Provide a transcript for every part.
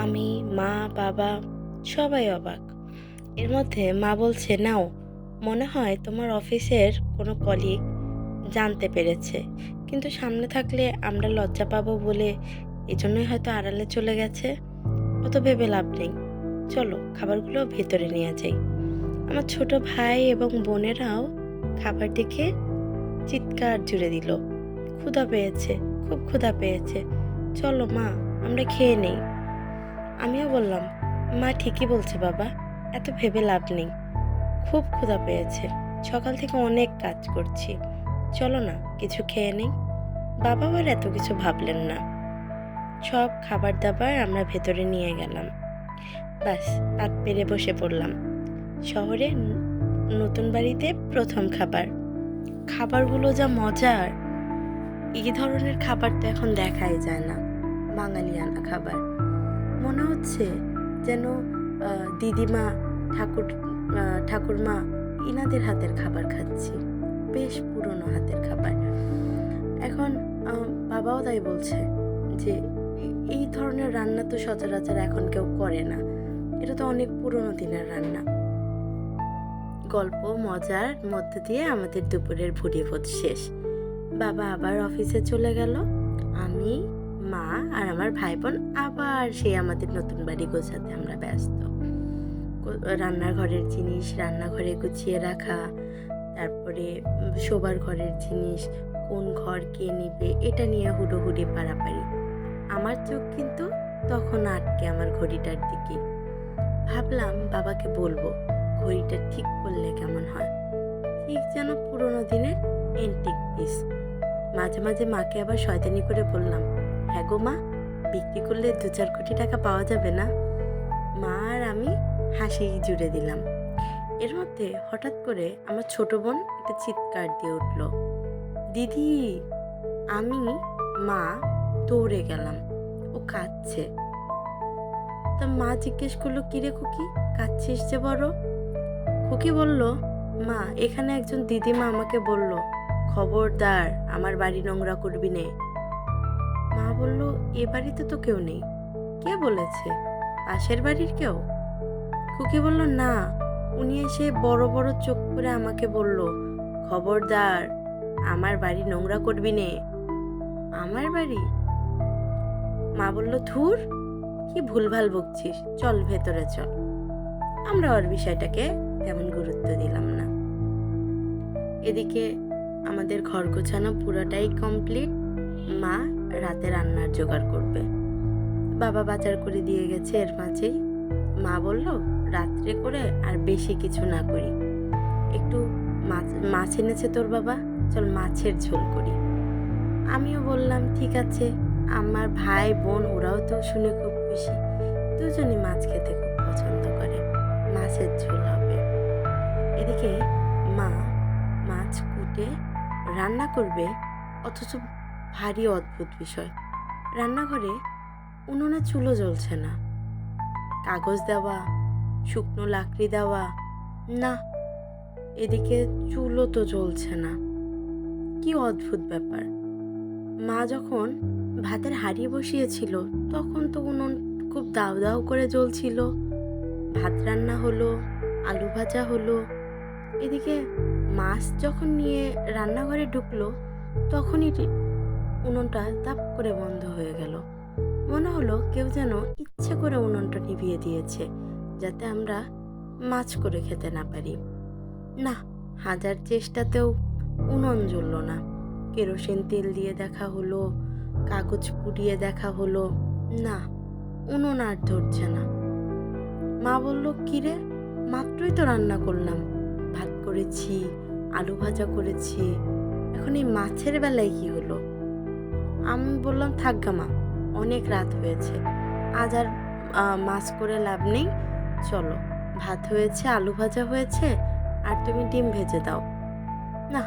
আমি, মা, বাবা সবাই অবাক। এর মধ্যে মা বলছে, নাও, মনে হয় তোমার অফিসের কোনো কলিগ জানতে পেরেছে, কিন্তু সামনে থাকলে আমরা লজ্জা পাবো বলে এজন্যই হয়তো আড়ালে চলে গেছে। অত ভেবে লাভ নেই, চলো খাবারগুলো ভেতরে নিয়ে যাই। আমার ছোট ভাই এবং বোনেরাও খাবার দেখে চিৎকার জুড়ে দিল, ক্ষুধা পেয়েছে, খুব ক্ষুধা পেয়েছে, চলো মা, আমরা খেয়ে নেই। আমিও বললাম, মা ঠিকই বলছে বাবা, এত ভেবে লাভ নেই, খুব ক্ষুধা পেয়েছে, সকাল থেকে অনেক কাজ করছি, চলো না কিছু খেয়ে নেই। বাবা আবার এত কিছু ভাবলেন না, সব খাবার দাবার আমরা ভেতরে নিয়ে গেলাম। ব্যাস, পাত পেরে বসে পড়লাম। শহরে নতুন বাড়িতে প্রথম খাবার। খাবারগুলো যা মজার, এই ধরনের খাবার তো এখন দেখাই যায় না। বাঙালিয়ানা খাবার, মনে হচ্ছে যেন দিদিমা, ঠাকুরমা ইনাদের হাতের খাবার খাচ্ছি, বেশ পুরনো হাতের খাবার। এখন বাবাও তাই বলছে যে এই ধরনের রান্না তো সচরাচর এখন কেউ করে না, এটা তো অনেক পুরনো দিনের রান্না। গল্প মজার মধ্যে দিয়ে আমাদের দুপুরের ভুড়িভোজ শেষ। বাবা আবার অফিসে চলে গেল। আমি, মা আর আমার ভাই বোন আবার সেই আমাদের নতুন বাড়ি গোছাতে আমরা ব্যস্ত। রান্নাঘরের জিনিস রান্নাঘরে গুছিয়ে রাখা, তারপরে শোবার ঘরের জিনিস কোন ঘর কে নিবে এটা নিয়ে হুড়োহুড়ি পাড়াপাড়ি। আমার চোখ কিন্তু তখন আটকে আমার ঘড়িটার দিকে। ভাবলাম বাবাকে বলবো ঘড়িটা ঠিক করলে কেমন হয়, ঠিক যেন পুরোনো দিনের এন্টিক পিস। মাঝে মাঝে মাকে আবার শয়তানি করে বললাম, হ্যাঁ গো মা, বিক্রি করলে 2-4 কোটি টাকা পাওয়া যাবে না? মা আর আমি হাসি জুড়ে দিলাম। এর মধ্যে হঠাৎ করে আমার ছোট বোন একটা চিৎকার দিয়ে উঠল, দিদি! আমি, মা দৌড়ে গেলাম, ও কাঁদছে। তা মা জিজ্ঞেস করলো, কিরে খুকি, কাঁদছিস যে বড়? খুকি বলল, মা, এখানে একজন দিদিমা আমাকে বলল, খবরদার আমার বাড়ি নোংরা করবি নে। মা বলল, এ বাড়িতে তো কেউ নেই। কে বলেছে? পাশের বাড়ির কেউ? খুকি বলল, না, উনি এসে বড় বড় চোখ করে আমাকে বলল, খবরদার আমার বাড়ি নোংরা করবি নে। আমার বাড়ি? মা বলল, ধুর, কি ভুলভাল বকছিস, চল ভেতরে চল। আমরা ওর বিষয়টাকে তেমন গুরুত্ব দিলাম না। এদিকে আমাদের ঘর গোছানো পুরোটাই কমপ্লিট। মা রাতে রান্নার জোগাড় করবে, বাবা বাজার করে দিয়ে গেছে। এর মাঝেই মা বলল, রাত্রে করে আর বেশি কিছু না করি, একটু মাছ এনেছে তোর বাবা, চল মাছের ঝোল করি। আমিও বললাম ঠিক আছে। আমার ভাই বোন ওরাও তো শুনে খুব খুশি, দুজনই মাছ খেতে খুব পছন্দ করে, মাছের ঝোল হবে। এদিকে মা মাছ কুটে রান্না করবে, অথচ ভারী অদ্ভুত বিষয়, রান্নাঘরে উনুনে চুলো জ্বলছে না। কাগজ দেওয়া, শুকনো লাকড়ি দেওয়া, না, এদিকে চুলো তো জ্বলছে না। কি অদ্ভুত ব্যাপার। মা যখন ভাতের হাঁড়ি বসিয়েছিল তখন তো উনুন খুব দাউ দাউ করে জ্বলছিল, ভাত রান্না হলো, আলু ভাজা হলো। এদিকে মাছ যখন নিয়ে রান্নাঘরে ঢুকলো তখনই উনুনটা তাপ করে বন্ধ হয়ে গেল। মনে হলো কেউ যেন ইচ্ছে করে উনুনটা নিভিয়ে দিয়েছে, যাতে আমরা মাছ করে খেতে না পারি। না, হাজার চেষ্টাতেও উনুন জ্বলল না। কেরোসিন তেল দিয়ে দেখা হলো, কাগজ পুড়িয়ে দেখা হলো, না, উনুন আর ধরছে না। মা বলল, কিরে, মাত্রই তো রান্না করলাম, ভাত করেছি, আলু ভাজা করেছি, এখন এই মাছের বেলায় কি হলো? আমি বললাম, থাক গা মা, অনেক রাত হয়েছে, আজ আর মাছ করে লাভ নেই, চলো, ভাত হয়েছে, আলু ভাজা হয়েছে, আর তুমি ডিম ভেজে দাও। না,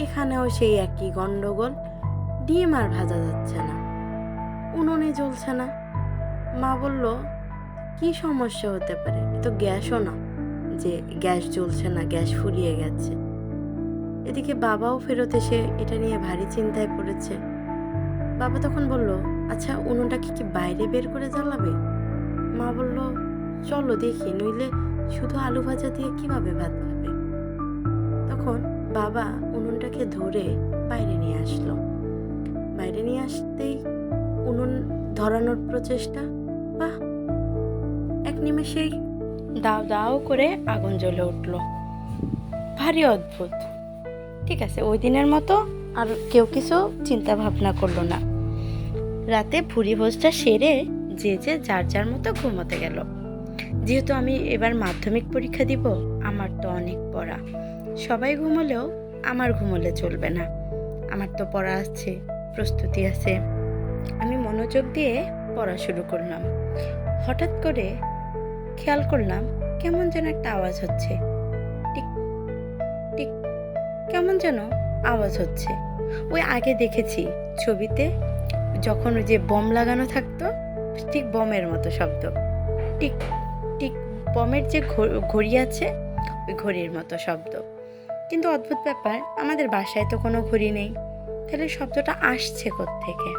এখানেও সেই একই গন্ডগোল, ডিম আর ভাজা যাচ্ছে না, উনুনে জ্বলছে না। মা বলল, কি সমস্যা হতে পারে, এ তো গ্যাসও না যে গ্যাস জ্বলছে না, গ্যাস ফুরিয়ে গেছে। এদিকে বাবাও ফেরত এসে এটা নিয়ে ভারী চিন্তায় পড়েছে। বাবা তখন বলল, আচ্ছা, উনুনটাকে কি বাইরে বের করে জ্বালাবে? মা বলল, চলো দেখি, নইলে শুধু আলু ভাজা দিয়ে কিভাবে ভাত খাবে। তখন বাবা উনুনটাকে ধরে বাইরে নিয়ে আসলো। বাইরে নিয়ে আসতেই উনুন ধরানোর প্রচেষ্টা, বাহ, এক নিমেষেই দাও দাও করে আগুন জ্বলে উঠল। ভারী অদ্ভুত। ঠিক আছে, ওই দিনের মতো আর কেউ কিছু চিন্তা ভাবনা করলো না। রাতে ভুরি ভোজটা সেরে যে যে যার যার মতো ঘুমোতে গেল। যেহেতু আমি এবার মাধ্যমিক পরীক্ষা দিব, আমার তো অনেক পড়া। সবাই ঘুমোলেও আমার ঘুমোলে চলবে না, আমার তো পড়া আছে, প্রস্তুতি আছে। আমি মনোযোগ দিয়ে পড়া শুরু করলাম। হঠাৎ করে খেয়াল করলাম কেমন যেন একটা আওয়াজ হচ্ছে, টিক টিক, কেমন যেন আওয়াজ হচ্ছে। ওই আগে দেখেছি ছবিতে, যখন ওই যে বম লাগানো থাকতো, ঠিক বমের মতো শব্দ, টিক টিক, বমের যে ঘড়ি আছে ওই ঘড়ির মতো শব্দ। কিন্তু অদ্ভুত ব্যাপার, আমাদের বাসায় তো কোনো ঘড়ি নেই, তাহলে শব্দটা আসছে কোত্থেকে?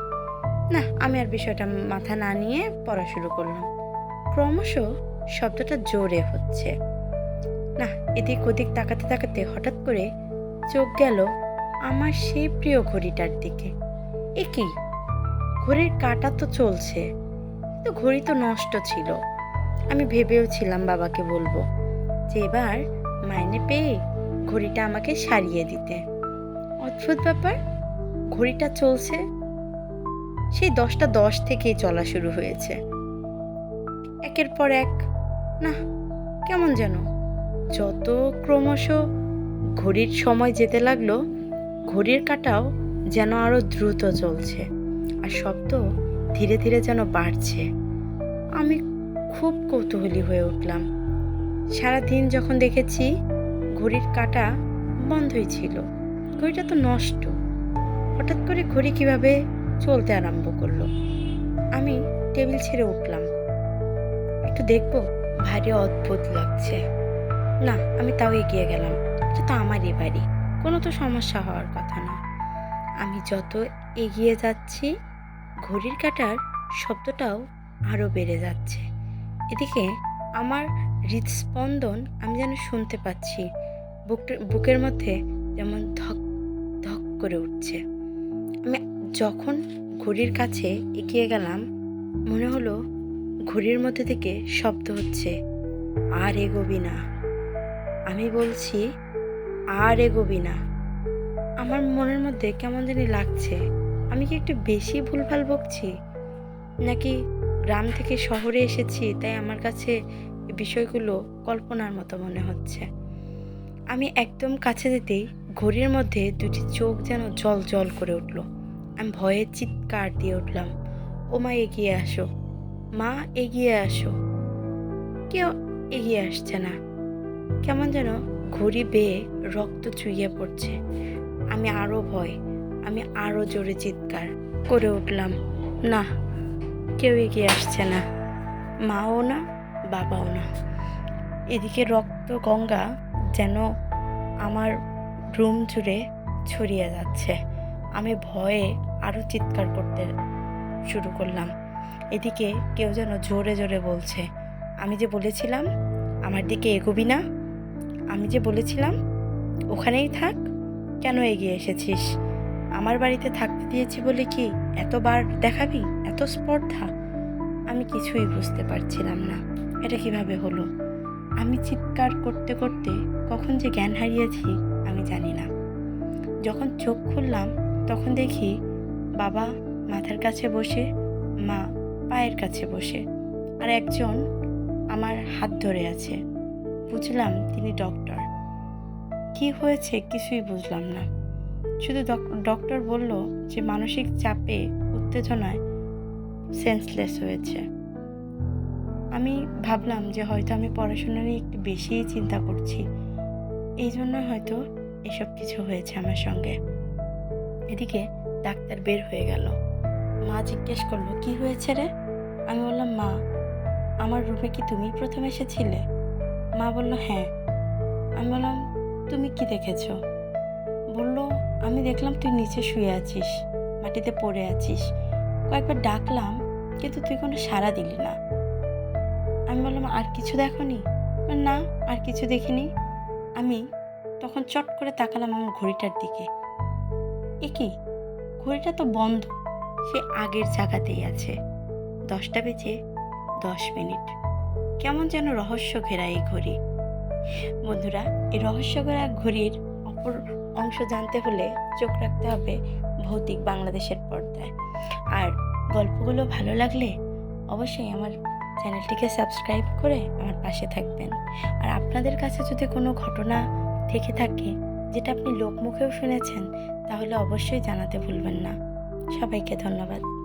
না, আমি আর বিষয়টা মাথা না নিয়ে পড়া শুরু করলাম। ক্রমশ শব্দটা জোরে হচ্ছে। না, এদিক ওদিক তাকাতে তাকাতে হঠাৎ করে চোখ গেল আমার সেই প্রিয় ঘড়িটার দিকে। এ কি, ঘড়ির কাঁটা তো চলছে, কিন্তু ঘড়ি তো নষ্ট ছিল। আমি ভেবেও ছিলাম বাবাকে বলবো যে এবার মাইনে পেয়ে ঘড়িটা আমাকে সারিয়ে দিতে। অদ্ভুত ব্যাপার, ঘড়িটা চলছে, সেই 10টা 10 থেকেই চলা শুরু হয়েছে, একের পর এক। না, কেমন যেন যত ক্রমশ ঘড়ির সময় যেতে লাগলো, ঘড়ির কাঁটাও যেন আরো দ্রুত চলছে, আর শব্দ ধীরে ধীরে যেন বাড়ছে। আমি খুব কৌতূহলী হয়ে উঠলাম। সারাদিন যখন দেখেছি ঘড়ির কাঁটা বন্ধই ছিল, ঘড়িটা তো নষ্ট, হঠাৎ করে ঘড়ি কিভাবে চলতে আরম্ভ করলো? আমি টেবিল ছেড়ে উঠলাম, একটু দেখবো, ভারী অদ্ভুত লাগছে। না, আমি তাও এগিয়ে গেলাম। এটা তো আমারই বাড়ি, কোনো তো সমস্যা হওয়ার কথা না। আমি যত এগিয়ে যাচ্ছি ঘড়ির কাঁটার শব্দটাও আরও বেড়ে যাচ্ছে। এদিকে আমার হৃদস্পন্দন আমি যেন শুনতে পাচ্ছি, বুকের মধ্যে যেমন ধক ধক করে উঠছে। আমি যখন ঘড়ির কাছে এগিয়ে গেলাম, মনে হলো ঘড়ির মধ্যে থেকে শব্দ হচ্ছে, আর এগোবি না। আমি বলছি, আর এগোবি না। আমার মনের মধ্যে কেমন জানি লাগছে, আমি কি একটু বেশি ভুলভাল বকছি, নাকি গ্রাম থেকে শহরে এসেছি তাই আমার কাছে এই বিষয়গুলো কল্পনার মতো মনে হচ্ছে। আমি একদম কাছে যেতেই ঘড়ির মধ্যে দুটি চোখ যেন জল জল করে উঠল। আমি ভয়ে চিৎকার দিয়ে উঠলাম, ও মা, এগিয়ে আসো, মা এগিয়ে আসো। কেউ এগিয়ে আসছে না, কেমন যেন ঘড়ি বেয়ে রক্ত চুইয়ে পড়ছে। আমি আরো ভয়, আমি আরো জোরে চিৎকার করে উঠলাম, না, কেউ এগিয়ে আসছে না, মাও না, বাবাও না। এদিকে রক্ত গঙ্গা যেন আমার রুম জুড়ে ছড়িয়ে যাচ্ছে। আমি ভয়ে আরো চিৎকার করতে শুরু করলাম। এদিকে কেউ যেন জোরে জোরে বলছে, আমি যে বলেছিলাম আমার দিকে এগোবি না, আমি যে বলেছিলাম ওখানেই থাক, কেন এগিয়ে এসেছিস? আমার বাড়িতে থাকতে দিয়েছি বলে কি এতবার দেখাবি, এত স্পর্ধা? আমি কিছুই বুঝতে পারছিলাম না, এটা কিভাবে হলো। আমি চিৎকার করতে করতে কখন যে জ্ঞান হারিয়েছি আমি জানি না। যখন চোখ খুললাম তখন দেখি বাবা মাথার কাছে বসে, মা পায়ের কাছে বসে, আর একজন আমার হাত ধরে আছে। বুঝলাম তিনি ডক্টর। কি হয়েছে কিছুই বুঝলাম না, শুধু ডক্টর বলল যে মানসিক চাপে, উত্তেজনায় সেন্সলেস হয়েছে। আমি ভাবলাম যে হয়তো আমি পড়াশোনা নিয়ে একটু বেশিই চিন্তা করছি, এই জন্য হয়তো এসব কিছু হয়েছে আমার সঙ্গে। এদিকে ডাক্তার বের হয়ে গেল। মা জিজ্ঞেস করলো, কি হয়েছে রে? আমি বললাম, মা, আমার রুমে কি তুমি প্রথম এসেছিলে? মা বলল, হ্যাঁ। আমি বললাম, তুমি কি দেখেছো? বললো, আমি দেখলাম তুই নিচে শুয়ে আছিস, মাটিতে পড়ে আছিস, কয়েকবার ডাকলাম কিন্তু তুই কোনো সাড়া দিলি না। আমি বললাম, আর কিছু দেখোনি? না, আর কিছু দেখিনি। আমি তখন চট করে তাকালাম আমার ঘড়িটার দিকে। এ কি, ঘড়িটা তো বন্ধ, সে আগের জায়গাতেই আছে। 10টা বেজে 10 মিনিট। কেমন যেন রহস্য ঘেরা এই ঘড়ি। বন্ধুরা, এই রহস্য ঘেরা ঘড়ির অপর অংশ জানতে হলে চোখ রাখতে হবে ভৌতিক বাংলাদেশের পর্দায়। আর গল্পগুলো ভালো লাগলে অবশ্যই আমার চ্যানেলটিকে সাবস্ক্রাইব করে আমার পাশে থাকবেন। আর আপনাদের কাছে যদি কোনো ঘটনা থেকে থাকে যেটা আপনি লোকমুখেও শুনেছেন, তাহলে অবশ্যই জানাতে ভুলবেন না। সবাইকে ধন্যবাদ।